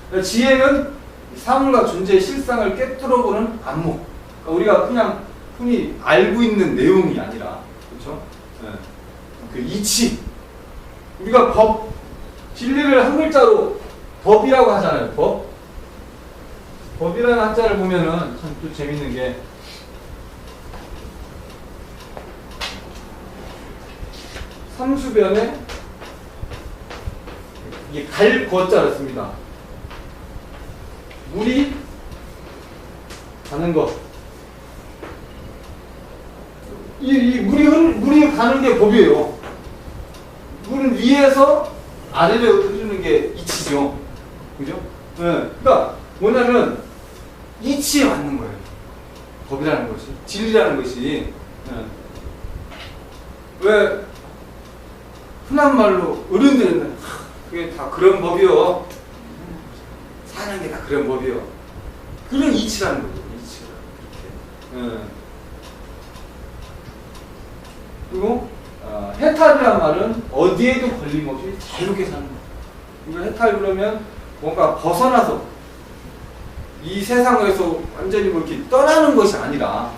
그러니까 지혜는 사물과 존재의 실상을 깨뚫어보는 안목. 그러니까 우리가 그냥 흔히 알고 있는 내용이 아니라, 그렇죠? 네. 그 이치. 우리가 진리를 한 글자로 법이라고 하잖아요. 법이라는 한자를 보면은 참 또 재밌는 게 삼수변에 이게 갈 거자를 씁니다. 물이 가는 것. 이 물이 가는 게 법이에요. 물은 위에서 아래로 흐르는 게 이치죠. 그죠? 네. 그러니까 뭐냐면 이치에 맞는 거예요. 법이라는 것이, 진리라는 것이. 네. 왜 흔한 말로 어른들은 그게 다 그런 법이요. 사는 게 다 그런 법이요. 그런 이치라는 거죠. 이치가. 네. 그리고 해탈이란 말은 어디에도 걸림없이 자유롭게 사는 거예요. 이거 해탈 그러면 뭔가 벗어나서 이 세상에서 완전히 뭐 이렇게 떠나는 것이 아니라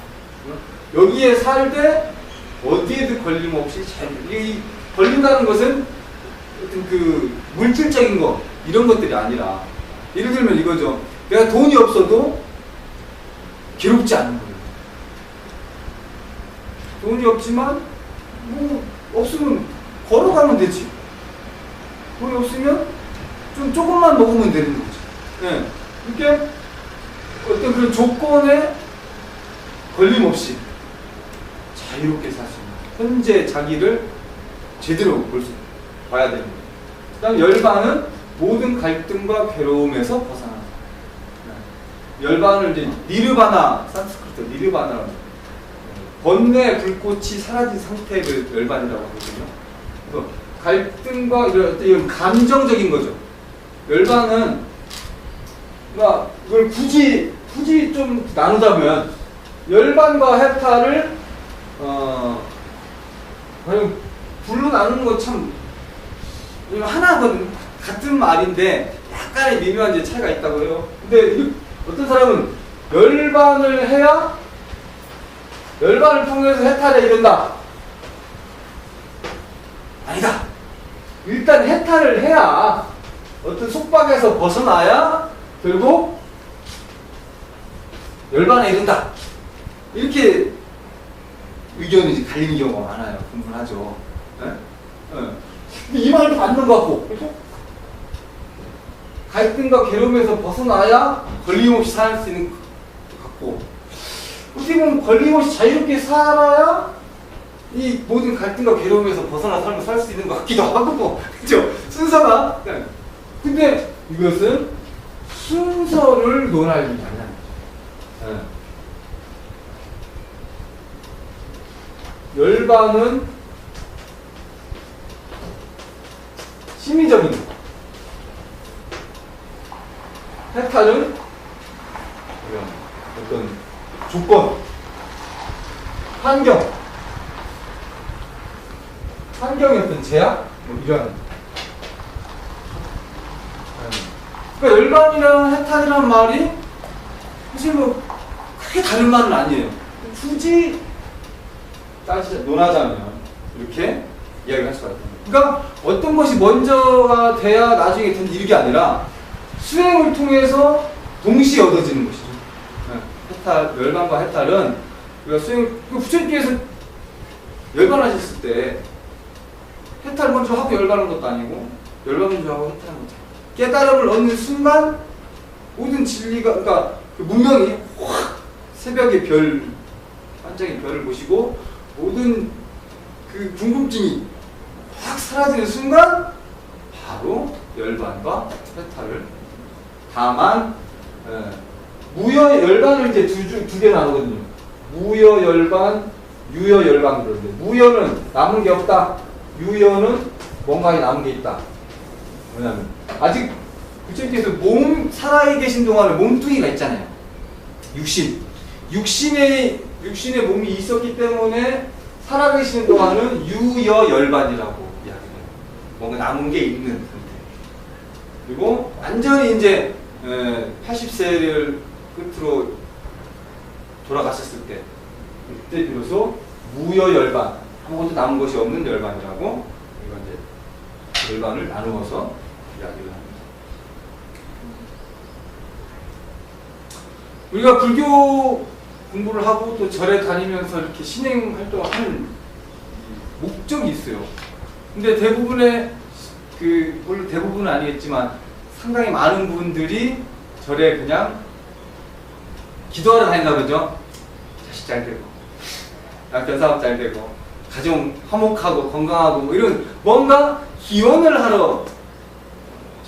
여기에 살되 어디에도 걸림없이 자유롭게. 이 걸린다는 것은 어떤 그 물질적인 거 이런 것들이 아니라 예를 들면 이거죠. 내가 돈이 없어도 괴롭지 않는 거예요. 돈이 없지만 뭐 없으면 걸어가면 되지. 돈이 없으면 좀 조금만 먹으면 되는 거지. 네. 이렇게 어떤 그런 조건에 걸림없이 자유롭게 살 수 있는 현재 자기를 제대로 봐야 되는 거예요. 그 다음 열반은 모든 갈등과 괴로움에서 벗어나는 거예요. 열반을 이제 니르바나, 산스크리트 니르바나라고 해요. 번뇌 불꽃이 사라진 상태를 열반이라고 하거든요. 그래서 갈등과 이런 감정적인 거죠. 열반은 그러니까 이걸 굳이 좀 나누자면 열반과 해탈을 불로 나누는 거 참 하나거든. 같은 말인데 약간의 미묘한 이제 차이가 있다고 해요. 근데 어떤 사람은 열반을 해야 열반을 통해서 해탈에 이른다. 아니다. 일단 해탈을 해야 어떤 속박에서 벗어나야 결국 열반에 이른다. 이렇게 의견이 갈리는 경우가 많아요. 분분하죠. 네? 네. 이 말도 맞는 것 같고, 그렇죠? 갈등과 괴로움에서 벗어나야 걸림없이 살 수 있는 것 같고, 어떻게 보면 걸림없이 자유롭게 살아야 이 모든 갈등과 괴로움에서 벗어나 삶을 살 수 있는 것 같기도 하고, 그죠? 순서가. 네. 근데 이것은 순서를 논할 일이 아니야. 네. 열반은 심리적인 거. 해탈은 어떤 조건, 환경의 어떤 제약, 뭐 이런. 그러니까 열반이랑 해탈이란 말이 사실 뭐 크게 다른 말은 아니에요. 굳이 논하자면 이렇게 이야기를 할 수가 있다. 그러니까 어떤 것이 먼저가 돼야 나중에 된 일이 아니라 수행을 통해서 동시에 얻어지는 것이죠. 해탈, 열반과 해탈은 우리가 부처님께서 열반하셨을 때 해탈 먼저 하고 열반한 것도 아니고 열반 먼저 하고 해탈한 것도 아니고 깨달음을 얻는 순간 모든 진리가 그러니까 그 문명이 확 새벽의 별 반짝인 별을 보시고 모든 그 궁금증이 확 사라지는 순간 바로 열반과 해탈을. 다만 무여 열반을 이제 두 개 나누거든요. 무여 열반, 유여 열반 그러는데 무여는 남은 게 없다. 유여는 뭔가에 남은 게 있다. 왜냐면 아직 부처님께서 살아 계신 동안에 몸뚱이가 있잖아요. 육신의 몸이 있었기 때문에 살아계시는 동안은 유여열반이라고 이야기해요. 뭔가 남은 게 있는 상태. 그리고 완전히 이제 80세를 끝으로 돌아가셨을 때, 그때 비로소 무여열반, 아무것도 남은 것이 없는 열반이라고 이건 이제 열반을 나누어서 이야기를 합니다. 우리가 불교 공부를 하고 또 절에 다니면서 이렇게 신행 활동을 하는 목적이 있어요. 근데 대부분의 물론 대부분은 아니겠지만 상당히 많은 분들이 절에 그냥 기도하러 다닌다 그러죠. 자식 잘 되고, 남편 사업 잘 되고, 가정 화목하고 건강하고 뭐 이런 뭔가 기원을 하러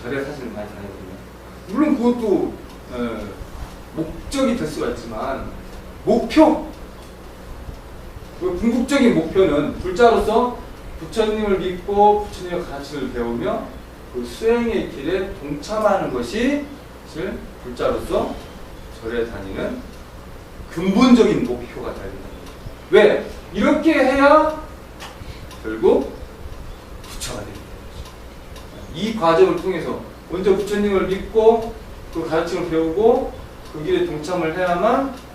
절에 사실 많이 다니거든요. 물론 그것도 목적이 될 수가 있지만 궁극적인 목표는 불자로서 부처님을 믿고 부처님의 가르침을 배우며 그 수행의 길에 동참하는 것이 사실 불자로서 절에 다니는 근본적인 목표가 되는 겁니다. 왜? 이렇게 해야 결국 부처가 됩니다. 이 과정을 통해서 먼저 부처님을 믿고 그 가르침을 배우고 그 길에 동참을 해야만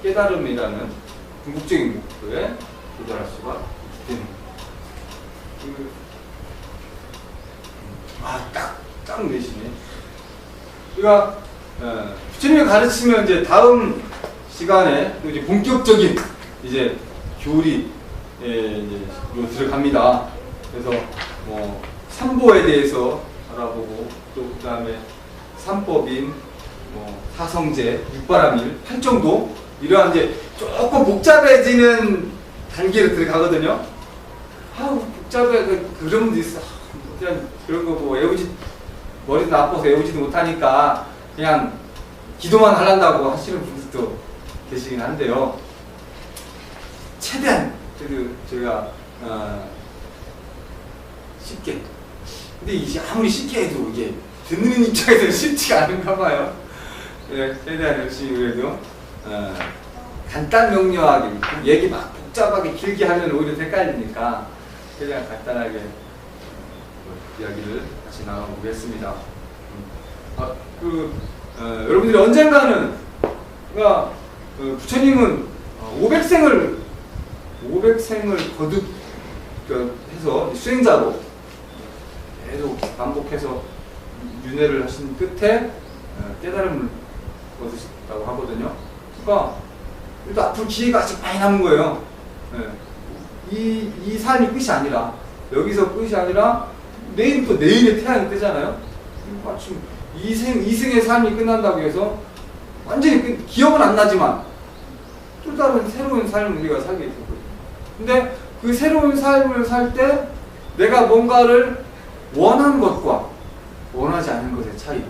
깨달음이라는 궁극적인 목표에 도달할 수가 있는 거예요. 딱 내시네. 그러니까 부처님의 가르치면 이제 다음 시간에 또 이제 본격적인 이제 교리 이제 들어갑니다. 그래서 뭐 삼보에 대해서 알아보고 또 그다음에 삼법인 뭐 사성제, 육바라밀, 팔정도 이러한 이제 조금 복잡해지는 단계로 들어가거든요. 복잡해 그런 분도 있어. 그냥 그런 거 뭐 머리도 나빠서 외우지도 못하니까 그냥 기도만 하란다고 하시는 분들도 계시긴 한데요. 최대한 그래도 저희가 쉽게. 근데 이게 아무리 쉽게 해도 이게 듣는 입장에서는 쉽지가 않은가 봐요. 네, 최대한 열심히 그래도 간단 명료하게 얘기 막 복잡하게 길게 하면 오히려 헷갈리니까 최대한 간단하게 이야기를 같이 나눠보겠습니다. 여러분들이 언젠가는 부처님은 500생을 거듭 해서 수행자로 계속 반복해서 윤회를 하신 끝에 깨달음을 얻으셨다고 하거든요. 그러니까 또 앞으로 기회가 아직 많이 남은 거예요. 이 삶이 끝이 아니라, 여기서 끝이 아니라 내일 또 내일의 태양이 뜨잖아요. 그러니까 지금 이승의 삶이 끝난다고 해서 완전히 기억은 안 나지만 또 다른 새로운 삶을 우리가 살게 되거든요. 근데 그 새로운 삶을 살 때 내가 뭔가를 원한 것과 원하지 않은 것의 차이.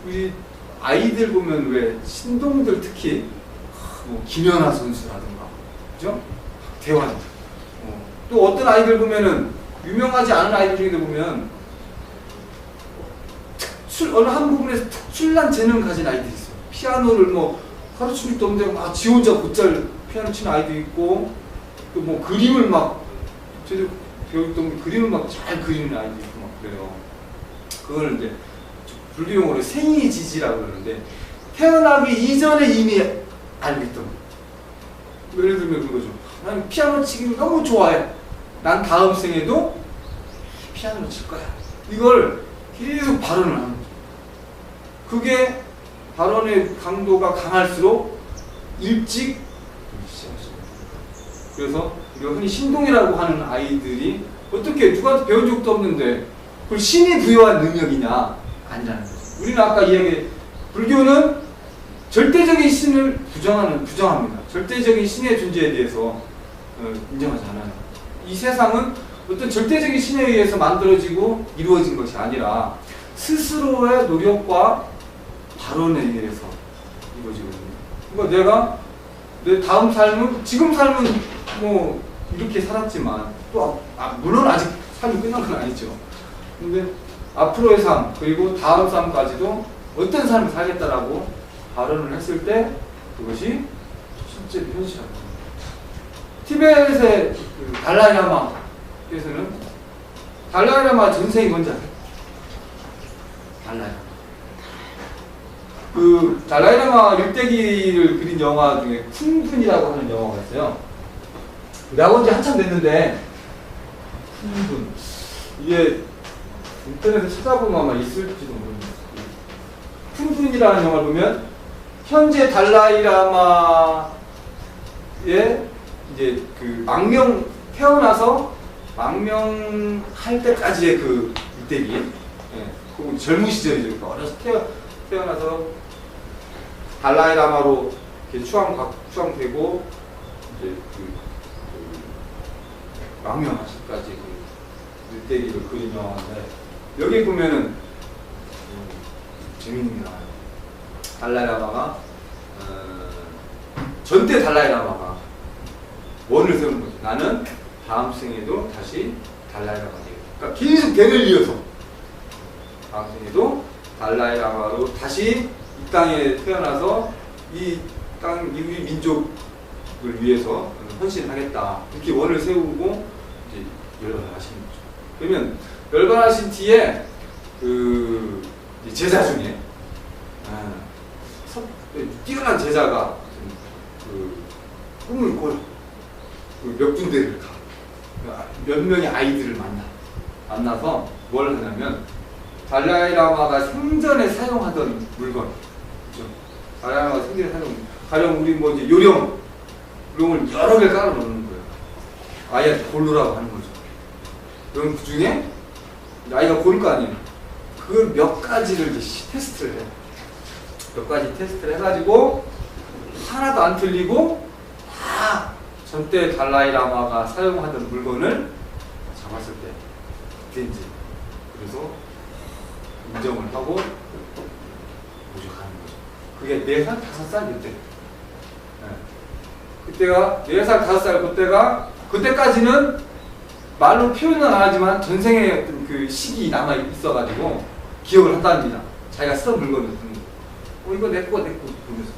우리 아이들 보면 왜 신동들 특히 뭐 김연아 선수라든가, 그죠? 대환. 또 어떤 아이들 보면은 유명하지 않은 아이들 중에 보면 어느 한 부분에서 특출난 재능을 가진 아이들이 있어요. 피아노를 뭐 가르친 적도 없는데 막 지 혼자 곧잘 피아노 치는 아이도 있고, 또 뭐 그림을 막 저도 배웠던 그림을 막 잘 그리는 아이도 있고 막 그래요. 그걸 이제 불교용어로 생이지지라고 그러는데, 태어나기 이전에 이미 알고 있던 거. 예를 들면 그거죠. 난 피아노 치기를 너무 좋아해. 난 다음 생에도 피아노를 칠 거야. 이걸 계속 발언을 하는 거죠. 그게 발언의 강도가 강할수록 일찍 시작했습니다. 그래서 우리가 흔히 신동이라고 하는 아이들이 어떻게 누구한테 배운 적도 없는데 그걸 신이 부여한 능력이냐? 아니라는 거죠. 우리는 아까 이야기, 불교는 절대적인 신을 부정합니다. 절대적인 신의 존재에 대해서 인정하지 않아요. 이 세상은 어떤 절대적인 신에 의해서 만들어지고 이루어진 것이 아니라 스스로의 노력과 발언에 의해서 이루어지거든요. 그러니까 내가 내 다음 삶은, 지금 삶은 뭐 이렇게 살았지만 또 물론 아직 삶이 끝난 건 아니죠. 근데 앞으로의 삶 그리고 다음 삶까지도 어떤 삶을 살겠다라고 발언을 했을 때 그것이 실제 현실화됩니다. 티벳의 그 달라이라마께서는 달라이라마 전생이 뭔지 아세요? 달라이라마. 그 달라이라마 일대기를 그린 영화 중에 쿤분이라고 하는 영화가 있어요. 나온 지 한참 됐는데 쿤분 이게 인터넷에 찾아보면 아마 있을지도 모릅니다. 쿤분이라는 영화를 보면 현재 달라이라마의 이제 그 망명 태어나서 망명할 때까지의 그 일대기, 그 젊은 시절이죠. 그러니까 어려서 태어나서 달라이라마로 이렇게 추앙되고 이제 망명하시까지 그 일대기를 그린 영화인데 여기 보면은 재밌는 게 나와요. 달라이라마가 전때 달라이라마가 원을 세우는 거죠. 나는 다음 생에도 다시 달라이라마 되겠다. 그러니까 계속 대를 이어서 다음 생에도 달라이라마로 다시 이 땅에 태어나서 이 땅, 우리 민족을 위해서 헌신하겠다. 이렇게 원을 세우고 이제 열반을 하시는 거죠. 그러면 열반하신 뒤에 그 제자 중에 뛰어난 제자가 그 꿈을 꿔요. 몇 군데를 가. 몇 명의 아이들을 만나서 뭘 하냐면 달라이라마가 생전에 사용하던 물건, 그렇죠? 달라이라마가 생전에 가령 우리 뭐 이제 요령을 여러 개 깔아 놓는 거예요. 아이한테 고르라고 하는 거죠. 그럼 그 중에 아이가 고를 거 아니에요. 그걸 몇 가지를 이제 테스트를 해요. 몇 가지 테스트를 해가지고 하나도 안 틀리고 다 전때 달라이라마가 사용하던 물건을 잡았을 때 그때 이제 그래서 인정을 하고 모집하는 거죠. 그게 4살, 5살 그때. 그때가 4살, 5살 그때까지는 말로 표현은 안 하지만 전생의 어떤 그 시기 남아 있어가지고 기억을 한답니다. 자기가 쓰던 물건을 이거 내 거 보면서.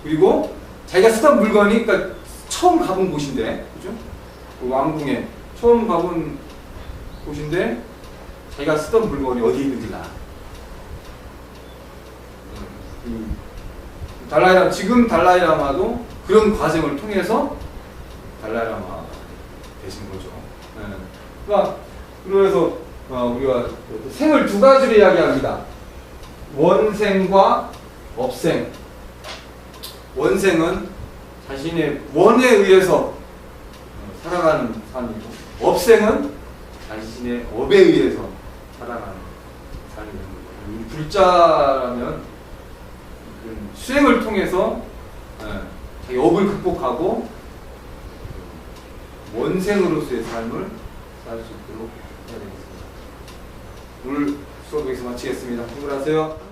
그리고 자기가 쓰던 물건이 그러니까 처음 가본 곳인데, 그죠? 그 왕궁에 처음 가본 곳인데 자기가 쓰던 물건이 어디 있는지 나. 지금 달라이라마도 그런 과정을 통해서 달라이라마 되신 거죠. 그러니까 그래서 우리가 생을 두 가지로 이야기합니다. 원생과 업생. 원생은 자신의 원에 의해서 살아가는 삶이고, 업생은 자신의 업에 의해서 살아가는 삶이 되는 거예요. 불자라면 수행을 통해서 자기 업을 극복하고 원생으로서의 삶을 살 수 있도록 해야 되겠습니다. 오늘 수업 여기서 마치겠습니다. 수고하세요.